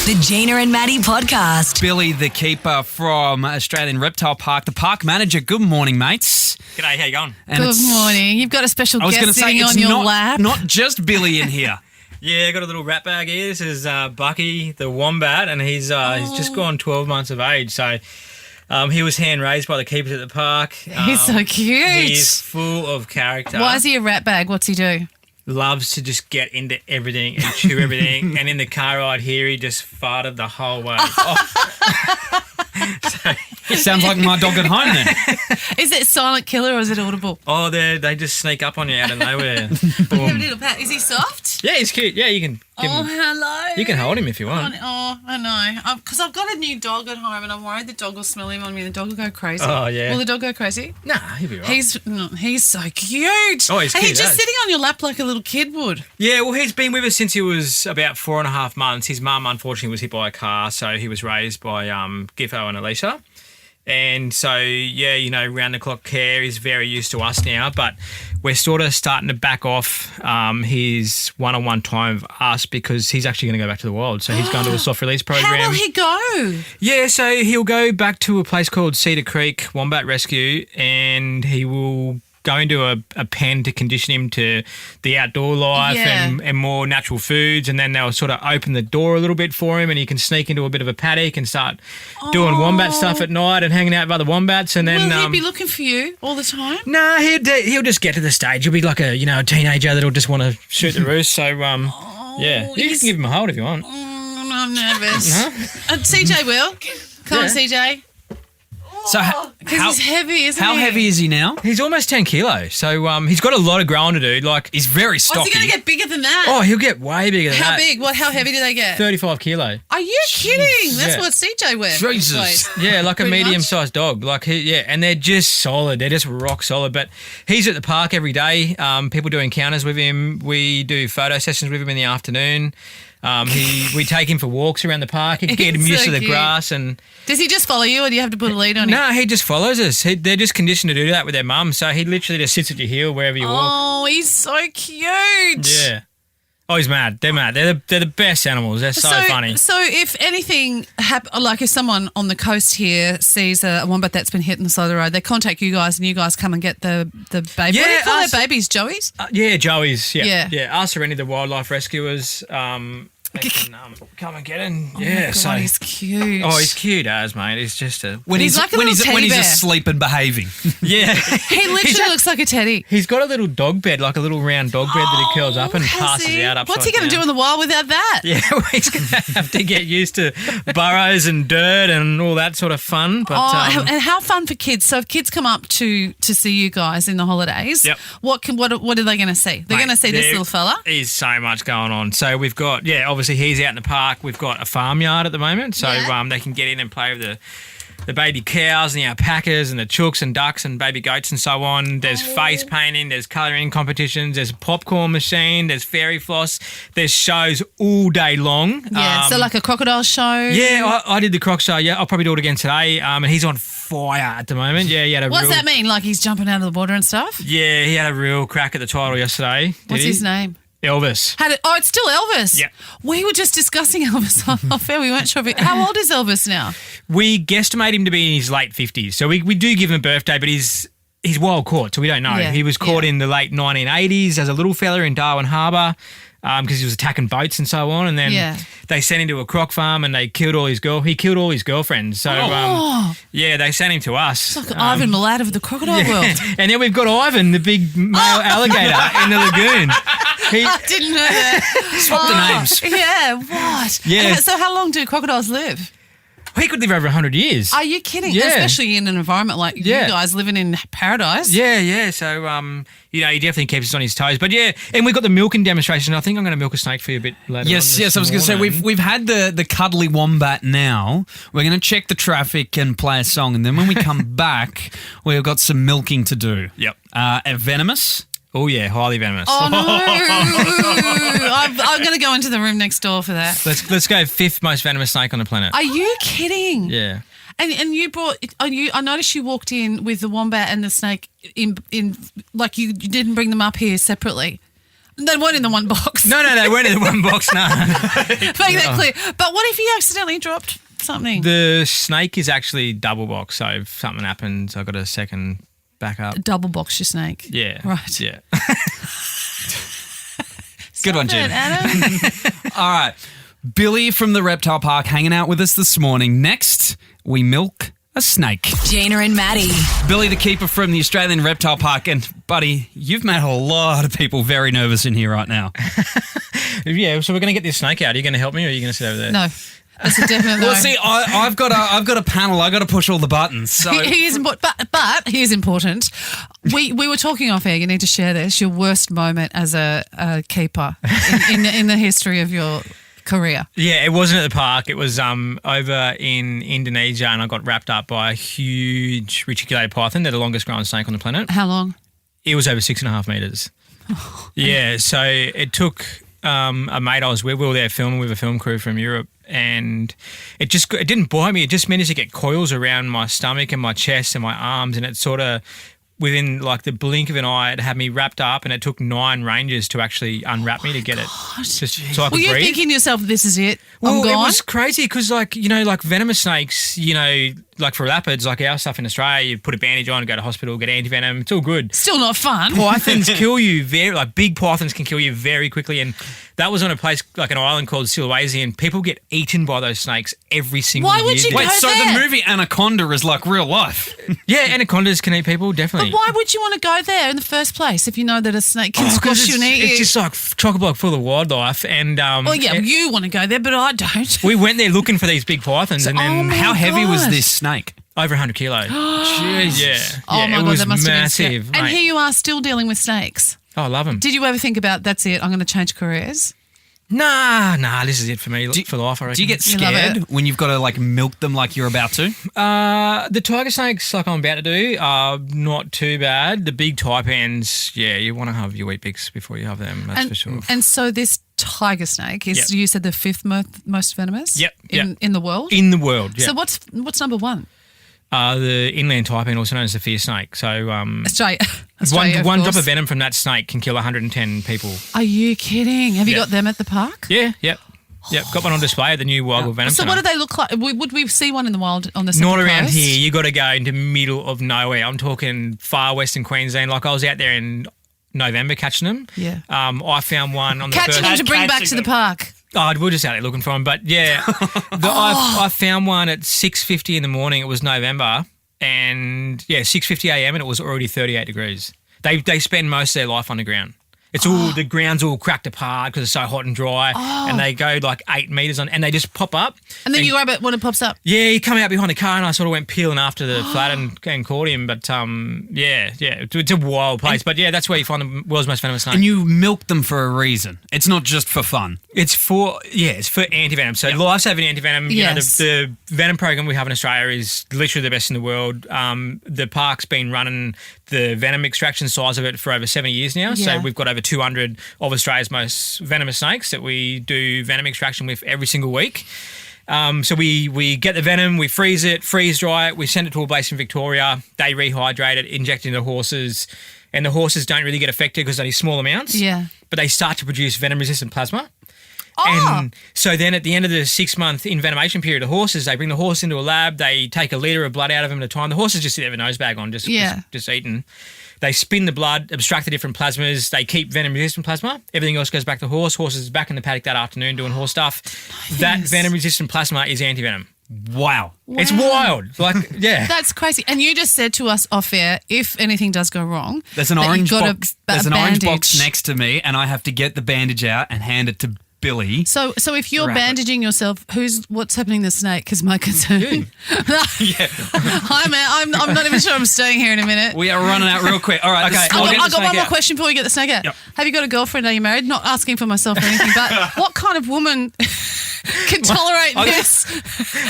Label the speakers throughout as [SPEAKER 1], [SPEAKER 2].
[SPEAKER 1] The Gina and Maddie podcast.
[SPEAKER 2] Billy, the keeper from Australian Reptile Park, the park manager. Good morning, mates.
[SPEAKER 3] G'day, how you going?
[SPEAKER 2] And
[SPEAKER 4] Good morning. You've got a special guest sitting on your lap.
[SPEAKER 2] Not just Billy in here.
[SPEAKER 3] Yeah, I got a little rat bag here. This is Bucky, the wombat, and he's just gone 12 months of age. So he was hand raised by the keepers at the park.
[SPEAKER 4] He's so cute.
[SPEAKER 3] He's full of character.
[SPEAKER 4] Why is he a rat bag? What's he do?
[SPEAKER 3] Loves to just get into everything and chew everything. And in the car ride here, he just farted the whole way.
[SPEAKER 2] Sounds like my dog at home then.
[SPEAKER 4] Is it silent killer or is it audible?
[SPEAKER 3] Oh, they just sneak up on you out of nowhere.
[SPEAKER 4] Give him a little pat. Is he soft?
[SPEAKER 3] Yeah, he's cute. Yeah, you can give him.
[SPEAKER 4] Hello.
[SPEAKER 3] You can hold him if you want.
[SPEAKER 4] Oh, I know. Because I've got a new dog at home and I'm worried the dog will smell him on me and the dog will go crazy.
[SPEAKER 3] Oh, yeah.
[SPEAKER 4] Will the dog go crazy?
[SPEAKER 3] Nah, he'll be right.
[SPEAKER 4] He's so cute.
[SPEAKER 3] Oh, he's
[SPEAKER 4] and
[SPEAKER 3] cute,
[SPEAKER 4] he's just
[SPEAKER 3] eh?
[SPEAKER 4] sitting on your lap like a little kid would.
[SPEAKER 3] Yeah, well, he's been with us since he was about 4.5 months. His mum, unfortunately, was hit by a car, so he was raised by Giffo and Alicia. And so, yeah, you know, round-the-clock care is very used to us now, but we're sort of starting to back off his one-on-one time with us because he's actually going to go back to the wild. So he's going to a soft-release program.
[SPEAKER 4] How will he go?
[SPEAKER 3] Yeah, so he'll go back to a place called Cedar Creek Wombat Rescue, and he will go into a pen to condition him to the outdoor life and more natural foods, and then they'll sort of open the door a little bit for him and he can sneak into a bit of a paddock and start doing wombat stuff at night and hanging out with other wombats. And then
[SPEAKER 4] Will he be looking for you all the time?
[SPEAKER 3] nah, he'll just get to the stage. He'll be like a teenager that'll just want to shoot the roost. So yeah, you can give him a hold if you want.
[SPEAKER 4] I'm nervous.
[SPEAKER 3] No?
[SPEAKER 4] CJ will. Come on,
[SPEAKER 3] Yeah.
[SPEAKER 4] CJ.
[SPEAKER 2] So
[SPEAKER 4] Because he's heavy, isn't he?
[SPEAKER 2] how heavy is he now?
[SPEAKER 3] He's almost 10 kilos. So he's got a lot of growing to do. Like,
[SPEAKER 2] He's very
[SPEAKER 4] Oh, is
[SPEAKER 2] stocky.
[SPEAKER 4] he going to get bigger than that?
[SPEAKER 3] oh, he'll get way bigger than
[SPEAKER 4] How
[SPEAKER 3] that.
[SPEAKER 4] big? How heavy do they get?
[SPEAKER 3] 35 kilo.
[SPEAKER 4] Are you kidding? That's
[SPEAKER 3] Yeah.
[SPEAKER 4] what CJ wears.
[SPEAKER 2] Jesus.
[SPEAKER 3] Yeah, like a
[SPEAKER 4] Pretty much.
[SPEAKER 3] medium-sized dog. And they're just solid. They're just rock solid. But he's at the park every day. People do encounters with him. We do photo sessions with him in the afternoon. We take him for walks around the park. He can get him
[SPEAKER 4] He's
[SPEAKER 3] used
[SPEAKER 4] so
[SPEAKER 3] to the
[SPEAKER 4] cute.
[SPEAKER 3] grass. And
[SPEAKER 4] Does he just follow you or do you have to put a lead on him?
[SPEAKER 3] no, he just follows us. They're just conditioned to do that with their mum. So he literally just sits at your heel wherever you walk.
[SPEAKER 4] Oh, he's so cute.
[SPEAKER 3] Yeah. Oh, he's mad. They're mad. They're the best animals. They're so funny.
[SPEAKER 4] So if anything like if someone on the coast here sees a wombat that's been hit on the side of the road, they contact you guys and you guys come and get the baby.
[SPEAKER 3] Yeah,
[SPEAKER 4] What do you call
[SPEAKER 3] us-
[SPEAKER 4] their babies? Joey's?
[SPEAKER 3] Yeah, Joey's.
[SPEAKER 4] Yeah.
[SPEAKER 3] Yeah. Us or any of the wildlife rescuers. They can, come and get him. Yeah.
[SPEAKER 4] God,
[SPEAKER 3] so
[SPEAKER 4] he's cute.
[SPEAKER 3] oh, he's cute as mate. He's just a
[SPEAKER 2] when
[SPEAKER 4] He's like a
[SPEAKER 2] when
[SPEAKER 4] little
[SPEAKER 2] he's when
[SPEAKER 4] teddy
[SPEAKER 2] he's
[SPEAKER 4] bear.
[SPEAKER 2] asleep and behaving.
[SPEAKER 3] yeah.
[SPEAKER 4] He literally looks like a teddy.
[SPEAKER 3] He's got a little dog bed, like a little round dog bed that he curls up and
[SPEAKER 4] Has
[SPEAKER 3] passes
[SPEAKER 4] he?
[SPEAKER 3] out upside
[SPEAKER 4] What's he going to do
[SPEAKER 3] down.
[SPEAKER 4] in the wild without that?
[SPEAKER 3] Yeah, well, he's going to have to get used to burrows and dirt and all that sort of fun. But
[SPEAKER 4] and how fun for kids. So if kids come up to see you guys in the holidays,
[SPEAKER 3] Yep.
[SPEAKER 4] what are they going to see? They're going to see this
[SPEAKER 3] there
[SPEAKER 4] little fella?
[SPEAKER 3] is so much going on. So we've got, obviously he's out in the park. We've got a farmyard at the moment, so
[SPEAKER 4] Yeah.
[SPEAKER 3] they can get in and play with the baby cows and the alpacas and the chooks and ducks and baby goats and so on. There's face painting, there's colouring competitions, there's a popcorn machine, there's fairy floss, there's shows all day long.
[SPEAKER 4] Yeah, so like a crocodile show.
[SPEAKER 3] Yeah, I did the croc show. Yeah, I'll probably do it again today. And he's on fire at the moment. Yeah, he had a
[SPEAKER 4] What's
[SPEAKER 3] real,
[SPEAKER 4] that mean? Like he's jumping out of the water and stuff?
[SPEAKER 3] Yeah, he had a real crack at the title yesterday.
[SPEAKER 4] What's his name?
[SPEAKER 3] Elvis.
[SPEAKER 4] It's still Elvis.
[SPEAKER 3] Yeah.
[SPEAKER 4] We were just discussing Elvis off air. We weren't sure how old is Elvis now?
[SPEAKER 3] We guesstimate him to be in his late 50s. So we do give him a birthday, but he's wild caught, so we don't know.
[SPEAKER 4] Yeah,
[SPEAKER 3] He was caught
[SPEAKER 4] yeah.
[SPEAKER 3] in the late 1980s as a little fella in Darwin Harbour because he was attacking boats and so on. And then they sent him to a croc farm and they killed all his he killed all his girlfriends. So, they sent him to us.
[SPEAKER 4] It's like Ivan Milat of the crocodile world.
[SPEAKER 3] And then we've got Ivan, the big male alligator in the lagoon.
[SPEAKER 4] I didn't know that.
[SPEAKER 2] Swap the names.
[SPEAKER 4] Yeah, what?
[SPEAKER 3] Yeah.
[SPEAKER 4] And so how long do crocodiles live?
[SPEAKER 3] He could live over 100 years.
[SPEAKER 4] Are you kidding?
[SPEAKER 3] Yeah.
[SPEAKER 4] Especially in an environment like
[SPEAKER 3] Yeah.
[SPEAKER 4] you guys living in paradise.
[SPEAKER 3] Yeah. So, he definitely keeps us on his toes. But, yeah, and we've got the milking demonstration. I think I'm going to milk a snake for you a bit later
[SPEAKER 2] Yes,
[SPEAKER 3] on
[SPEAKER 2] yes. I was going to say we've had the cuddly wombat now. We're going to check the traffic and play a song, and then when we come back, we've got some milking to do.
[SPEAKER 3] Yep.
[SPEAKER 2] Venomous.
[SPEAKER 3] Oh, yeah, highly venomous.
[SPEAKER 4] Oh, no. I'm going to go into the room next door for that.
[SPEAKER 3] Let's go fifth most venomous snake on the planet.
[SPEAKER 4] Are you kidding?
[SPEAKER 3] Yeah.
[SPEAKER 4] And you brought I noticed you walked in with the wombat and the snake in like you didn't bring them up here separately. They weren't in the one box.
[SPEAKER 3] No, they weren't in the one box, no.
[SPEAKER 4] Make that clear. But what if you accidentally dropped something?
[SPEAKER 3] The snake is actually double box, so if something happens, I've got a second backup.
[SPEAKER 4] Double box your snake.
[SPEAKER 3] Yeah.
[SPEAKER 4] Right.
[SPEAKER 3] Yeah.
[SPEAKER 2] Good one,
[SPEAKER 4] Stop it,
[SPEAKER 2] Jim.
[SPEAKER 4] Adam.
[SPEAKER 2] All right. Billy from the Reptile Park hanging out with us this morning. Next, we milk a snake.
[SPEAKER 1] Jana and Maddie.
[SPEAKER 2] Billy, the keeper from the Australian Reptile Park. And, buddy, you've made a lot of people very nervous in here right now.
[SPEAKER 3] Yeah, so we're going to get this snake out. Are you going to help me or are you going to sit over there?
[SPEAKER 4] No. That's a definite no.
[SPEAKER 2] Well, see, I've got a panel. I've got to push all the buttons. So
[SPEAKER 4] He is important, but he is important. We were talking off air. You need to share this. Your worst moment as a keeper in the history of your career.
[SPEAKER 3] Yeah, it wasn't at the park. It was over in Indonesia, and I got wrapped up by a huge reticulated python. They're the longest growing snake on the planet.
[SPEAKER 4] How long?
[SPEAKER 3] It was over 6.5 metres. Yeah, so it took a mate I was with. We were there filming with a film crew from Europe, and it didn't bite me. It just managed to get coils around my stomach and my chest and my arms, and it sort of, within like the blink of an eye, it had me wrapped up, and it took 9 rangers to actually unwrap me to get it. Just so I could
[SPEAKER 4] Were you
[SPEAKER 3] breathe.
[SPEAKER 4] thinking to yourself, this is it?
[SPEAKER 3] Well,
[SPEAKER 4] I'm gone?
[SPEAKER 3] it was crazy because, like venomous snakes, like for leopards, like our stuff in Australia, you put a bandage on, go to hospital, get anti-venom. It's all good.
[SPEAKER 4] Still not fun.
[SPEAKER 3] Pythons kill you big pythons can kill you very quickly. And that was on a place, like an island called Sulawesi, and people get eaten by those snakes every single year.
[SPEAKER 4] Why would you
[SPEAKER 2] wait,
[SPEAKER 4] go
[SPEAKER 2] so
[SPEAKER 4] there?
[SPEAKER 2] the movie Anaconda is like real life.
[SPEAKER 3] Yeah, anacondas can eat people, definitely.
[SPEAKER 4] But why would you want to go there in the first place if you know that a snake can squash you and eat you?
[SPEAKER 3] It's just like chock-a-block full of wildlife. And
[SPEAKER 4] Well, yeah, you want to go there, but I don't.
[SPEAKER 3] we went there looking for these big pythons, and then
[SPEAKER 4] Oh my
[SPEAKER 2] How heavy was
[SPEAKER 4] God.
[SPEAKER 2] this snake?
[SPEAKER 3] over 100 kilo.
[SPEAKER 2] Jesus.
[SPEAKER 3] Yeah.
[SPEAKER 4] Oh
[SPEAKER 3] yeah,
[SPEAKER 4] my
[SPEAKER 3] it
[SPEAKER 4] God,
[SPEAKER 3] was
[SPEAKER 4] that must have been scary.
[SPEAKER 3] massive.
[SPEAKER 4] And
[SPEAKER 3] mate.
[SPEAKER 4] here you are still dealing with snakes.
[SPEAKER 3] Oh, I love them.
[SPEAKER 4] Did you ever think about, that's it, I'm going to change careers?
[SPEAKER 3] Nah, this is it for me, for life, I reckon.
[SPEAKER 2] Do you get
[SPEAKER 4] You love
[SPEAKER 2] scared
[SPEAKER 4] it.
[SPEAKER 2] when you've got to like milk them like you're about to?
[SPEAKER 3] The tiger snakes, like I'm about to do, are not too bad. The big taipans, yeah, you want to have your wheat bix before you have them, that's for sure.
[SPEAKER 4] And so this tiger snake is,
[SPEAKER 3] Yep.
[SPEAKER 4] you said, the fifth most venomous
[SPEAKER 3] Yep,
[SPEAKER 4] in the world?
[SPEAKER 3] In the world, yeah.
[SPEAKER 4] So what's number one?
[SPEAKER 3] The inland taipan, also known as the fear snake. So
[SPEAKER 4] Australia,
[SPEAKER 3] one
[SPEAKER 4] of
[SPEAKER 3] drop
[SPEAKER 4] course.
[SPEAKER 3] of venom from that snake can kill 110 people.
[SPEAKER 4] Are you kidding? Have you
[SPEAKER 3] Yeah.
[SPEAKER 4] got them at the park?
[SPEAKER 3] Yeah, yep. Got one on display at the new Wild Venom
[SPEAKER 4] So
[SPEAKER 3] Centre.
[SPEAKER 4] what do they look like? Would we see one in the wild on the Central
[SPEAKER 3] Not around
[SPEAKER 4] Coast?
[SPEAKER 3] here. You got to go into middle of nowhere. I'm talking far western Queensland. Like I was out there in November catching them.
[SPEAKER 4] Yeah.
[SPEAKER 3] I found one on the
[SPEAKER 4] Catching
[SPEAKER 3] first.
[SPEAKER 4] them to bring back to the park.
[SPEAKER 3] Oh, we're just out there looking for them. But yeah, I found one at 6:50 in the morning. It was November, and 6:50 a.m. and it was already 38 degrees. They spend most of their life underground. It's all the ground's all cracked apart because it's so hot and dry, and they go like 8 meters on, and they just pop up.
[SPEAKER 4] And then you grab it when it pops up.
[SPEAKER 3] Yeah, he come out behind the car, and I sort of went peeling after the flat and caught him. But it's a wild place. But yeah, that's where you find the world's most venomous snake.
[SPEAKER 2] And you milk them for a reason. It's not just for fun.
[SPEAKER 3] It's for anti-venom. So life-saving anti-venom.
[SPEAKER 4] Yes.
[SPEAKER 3] You know, the venom program we have in Australia is literally the best in the world. The park's been running the venom extraction size of it for over 70 years now.
[SPEAKER 4] Yeah.
[SPEAKER 3] So we've got over 200 of Australia's most venomous snakes that we do venom extraction with every single week. So we get the venom, we freeze it, freeze dry it, we send it to a place in Victoria. They rehydrate it, inject it into horses, and the horses don't really get affected because only small amounts.
[SPEAKER 4] Yeah.
[SPEAKER 3] But they start to produce venom-resistant plasma.
[SPEAKER 4] Oh,
[SPEAKER 3] And so then at the end of the 6-month envenomation period of horses, they bring the horse into a lab, they take a litre of blood out of them at a time. The horses just sit there with a nose bag on, just eating. They spin the blood, abstract the different plasmas, they keep venom-resistant plasma. Everything else goes back to the horse. Horse is back in the paddock that afternoon doing horse stuff. That venom-resistant plasma is anti-venom.
[SPEAKER 2] Wow.
[SPEAKER 3] It's wild. Like, yeah.
[SPEAKER 4] that's crazy. And you just said to us off air, if anything does go wrong,
[SPEAKER 2] There's an
[SPEAKER 4] that
[SPEAKER 2] orange
[SPEAKER 4] you've got
[SPEAKER 2] box.
[SPEAKER 4] a
[SPEAKER 2] There's an orange box
[SPEAKER 4] bandage.
[SPEAKER 2] next to me, and I have to get the bandage out and hand it to Billy.
[SPEAKER 4] So if you're
[SPEAKER 2] Wrap it.
[SPEAKER 4] bandaging yourself, what's happening to the snake? Is my concern.
[SPEAKER 2] Yeah.
[SPEAKER 4] I'm not even sure I'm staying here in a minute.
[SPEAKER 2] We are running out real quick. All right.
[SPEAKER 3] Okay,
[SPEAKER 2] this-
[SPEAKER 3] I'll
[SPEAKER 2] we'll
[SPEAKER 3] get
[SPEAKER 2] get-
[SPEAKER 4] I've got
[SPEAKER 3] the snake
[SPEAKER 4] one more
[SPEAKER 3] out.
[SPEAKER 4] question before we get the snake out.
[SPEAKER 2] Yep.
[SPEAKER 4] Have you got a girlfriend? Are you married? Not asking for myself or anything, but what kind of woman can tolerate this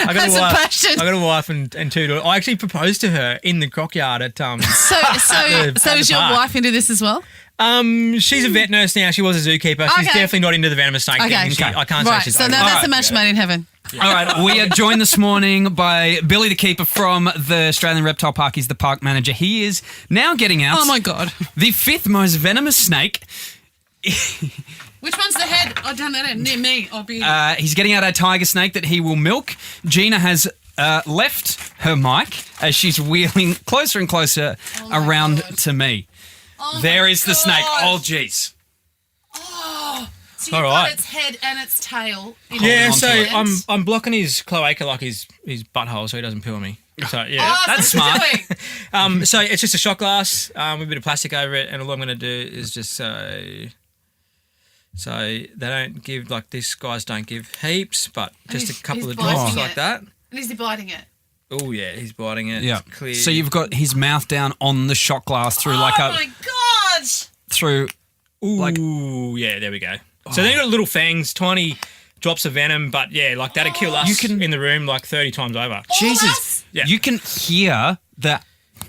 [SPEAKER 3] I got
[SPEAKER 4] as
[SPEAKER 3] a
[SPEAKER 4] a
[SPEAKER 3] wife.
[SPEAKER 4] passion?
[SPEAKER 3] I got a wife and 2 daughters. I actually proposed to her in the crockyard at
[SPEAKER 4] So
[SPEAKER 3] the
[SPEAKER 4] is your
[SPEAKER 3] park.
[SPEAKER 4] wife into this as well?
[SPEAKER 3] She's a vet nurse now. She was a zookeeper. She's
[SPEAKER 4] Okay.
[SPEAKER 3] definitely not into the venomous snake
[SPEAKER 4] Okay.
[SPEAKER 3] thing. I can't
[SPEAKER 4] Right.
[SPEAKER 3] say she's
[SPEAKER 4] So
[SPEAKER 3] over
[SPEAKER 4] now
[SPEAKER 3] it.
[SPEAKER 4] that's a match made in heaven.
[SPEAKER 2] All right, we are joined this morning by Billy the Keeper from the Australian Reptile Park. He's the park manager. He is now getting out
[SPEAKER 4] Oh my God.
[SPEAKER 2] the 5th most venomous snake
[SPEAKER 4] Which one's the head? Oh, down there, near me. I'll be.
[SPEAKER 2] He's getting out a tiger snake that he will milk. Gina has left her mic as she's wheeling closer and closer around to me.
[SPEAKER 4] Oh
[SPEAKER 2] there
[SPEAKER 4] my
[SPEAKER 2] is the snake.
[SPEAKER 4] God.
[SPEAKER 2] Oh, jeez.
[SPEAKER 4] Oh, so you've
[SPEAKER 3] All
[SPEAKER 4] got
[SPEAKER 3] right.
[SPEAKER 4] its head and its tail.
[SPEAKER 3] Yeah,
[SPEAKER 2] on
[SPEAKER 3] so
[SPEAKER 2] to it.
[SPEAKER 3] I'm blocking his cloaca, like his butthole, so he doesn't poo on me. So yeah,
[SPEAKER 4] Oh,
[SPEAKER 2] That's
[SPEAKER 4] what
[SPEAKER 2] smart.
[SPEAKER 4] it's doing.
[SPEAKER 3] so it's just a shot glass with a bit of plastic over it, and all I'm going to do is just so they don't give, like, these guys don't give heaps, but just
[SPEAKER 4] he's-
[SPEAKER 3] a couple
[SPEAKER 4] he's
[SPEAKER 3] of drops
[SPEAKER 4] biting
[SPEAKER 3] like
[SPEAKER 4] it.
[SPEAKER 3] that.
[SPEAKER 4] And is he biting it?
[SPEAKER 3] Oh yeah, he's biting it.
[SPEAKER 2] Yeah.
[SPEAKER 3] It's clear.
[SPEAKER 2] So you've got his mouth down on the shot glass through
[SPEAKER 4] Oh
[SPEAKER 2] like
[SPEAKER 4] my God!
[SPEAKER 2] through. like-
[SPEAKER 3] Ooh, yeah, there we go. So they've got little fangs, tiny drops of venom, but yeah, like that'd kill us
[SPEAKER 2] You can-
[SPEAKER 3] in the room like 30 times over.
[SPEAKER 2] Jesus.
[SPEAKER 4] that's-
[SPEAKER 3] Yeah.
[SPEAKER 2] You can hear that.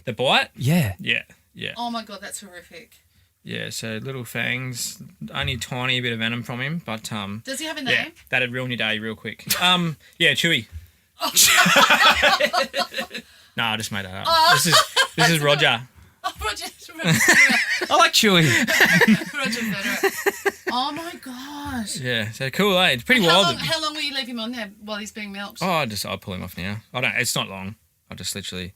[SPEAKER 3] The bite?
[SPEAKER 2] Yeah.
[SPEAKER 3] Yeah, yeah.
[SPEAKER 4] Oh my God, that's horrific.
[SPEAKER 3] Yeah, so little fangs, only a tiny bit of venom from him, but
[SPEAKER 4] Does he have a
[SPEAKER 3] yeah,
[SPEAKER 4] name?
[SPEAKER 3] that'd ruin your day real quick. Yeah, Chewy. No, I just made that up. This is Roger.
[SPEAKER 4] Oh, Roger
[SPEAKER 2] I like Chewy.
[SPEAKER 4] Federer. Oh my gosh.
[SPEAKER 3] Yeah, so cool, eh? It's pretty wild.
[SPEAKER 4] How long will you leave him on there while he's being milked?
[SPEAKER 3] Oh, I'll pull him off now. It's not long. I'll just literally,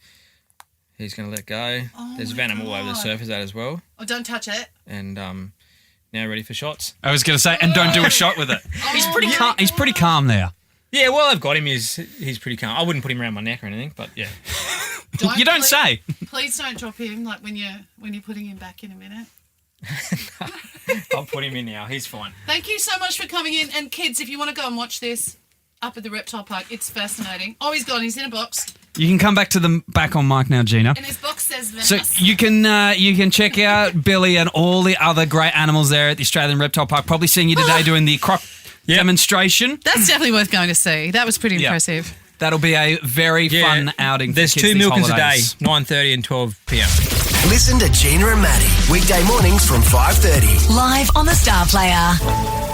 [SPEAKER 3] he's going to let go. There's
[SPEAKER 4] my
[SPEAKER 3] venom all over the
[SPEAKER 4] God.
[SPEAKER 3] surface of that as well.
[SPEAKER 4] Oh, don't touch it.
[SPEAKER 3] And now ready for shots.
[SPEAKER 2] I was going to say, and don't do a shot with it. He's pretty
[SPEAKER 4] my
[SPEAKER 2] calm. He's pretty calm there.
[SPEAKER 3] Yeah, well, I've got him. He's pretty calm. I wouldn't put him around my neck or anything, but yeah.
[SPEAKER 2] You don't say.
[SPEAKER 4] Please don't drop him like when you're putting him back in a minute.
[SPEAKER 3] I'll put him in now. He's fine.
[SPEAKER 4] Thank you so much for coming in. And kids, if you want to go and watch this up at the Reptile Park, it's fascinating. Oh, he's gone. He's in a box.
[SPEAKER 2] You can come back to the back on mic now, Gina.
[SPEAKER 4] And his box says venomous.
[SPEAKER 2] So you can check out Billy and all the other great animals there at the Australian Reptile Park. Probably seeing you today doing the croc demonstration.
[SPEAKER 4] That's definitely worth going to see. That was pretty
[SPEAKER 2] Yeah.
[SPEAKER 4] impressive.
[SPEAKER 2] That'll be a very fun outing.
[SPEAKER 3] There's
[SPEAKER 2] for kids
[SPEAKER 3] 2
[SPEAKER 2] these
[SPEAKER 3] milkers
[SPEAKER 2] holidays.
[SPEAKER 3] a day, 9:30 and 12 p.m.
[SPEAKER 1] Listen to Gina and Maddie weekday mornings from 5:30. Live on the Star Player.